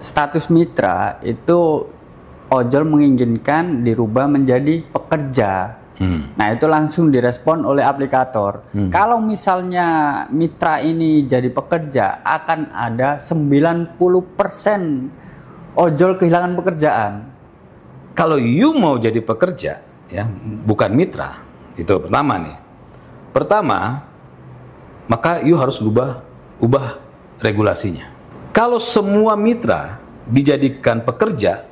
status mitra itu ojol menginginkan dirubah menjadi pekerja. Nah, itu langsung direspon oleh aplikator. Kalau misalnya mitra ini jadi pekerja, akan ada 90% ojol kehilangan pekerjaan. Kalau you mau jadi pekerja, ya, bukan mitra, itu pertama nih. Pertama, maka you harus ubah regulasinya. Kalau semua mitra dijadikan pekerja,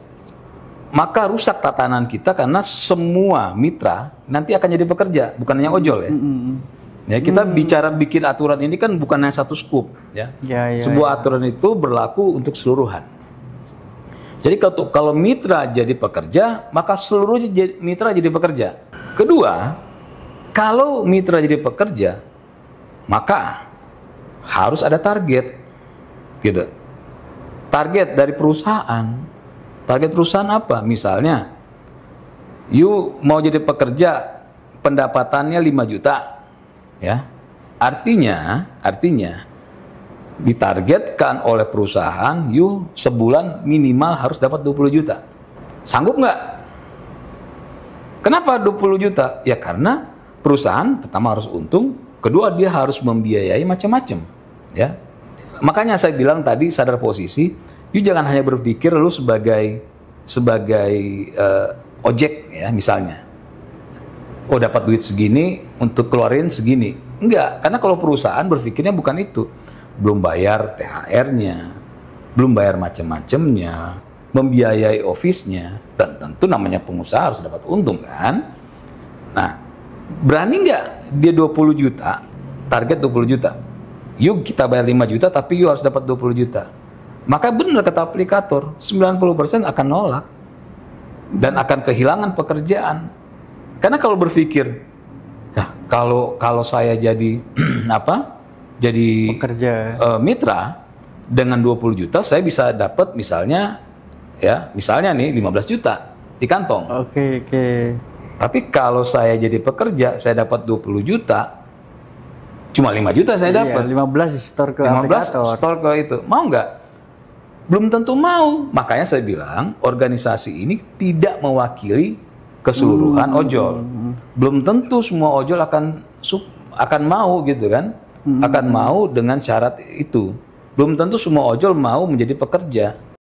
maka rusak tatanan kita karena semua mitra nanti akan jadi pekerja, bukan hanya ojol ya. Ya, kita bicara bikin aturan ini kan bukan hanya satu skup ya. Sebuah aturan itu berlaku untuk seluruhan. Jadi kalau mitra jadi pekerja, maka seluruh mitra jadi pekerja. Kedua, kalau mitra jadi pekerja, maka harus ada target, gitu. Target dari perusahaan. Target perusahaan apa? Misalnya, you mau jadi pekerja, pendapatannya 5 juta, ya. Artinya ditargetkan oleh perusahaan, you sebulan minimal harus dapat 20 juta. Sanggup nggak? Kenapa 20 juta? Ya karena perusahaan pertama harus untung, kedua dia harus membiayai macam-macam, ya. Makanya saya bilang tadi sadar posisi. You jangan hanya berpikir lu sebagai ojek ya misalnya. Oh dapat duit segini untuk keluarin segini. Enggak, karena kalau perusahaan berpikirnya bukan itu. Belum bayar THR-nya, belum bayar macam-macamnya, membiayai office-nya, dan tentu namanya pengusaha harus dapat untung kan. Nah, berani nggak dia 20 juta, target 20 juta. Yuk kita bayar 5 juta tapi you harus dapat 20 juta. Maka benar kata aplikator, 90% akan nolak dan akan kehilangan pekerjaan. Karena kalau berpikir, ya, kalau saya jadi jadi pekerja mitra dengan 20 juta saya bisa dapat misalnya nih 15 juta di kantong. Oke. Tapi kalau saya jadi pekerja, saya dapat 20 juta, cuma 5 juta saya dapat. 15 di store ke 15 aplikator. store ke itu. Mau nggak? Belum tentu mau. Makanya saya bilang organisasi ini tidak mewakili keseluruhan ojol. Belum tentu semua ojol akan mau gitu kan. Akan mau dengan syarat itu. Belum tentu semua ojol mau menjadi pekerja.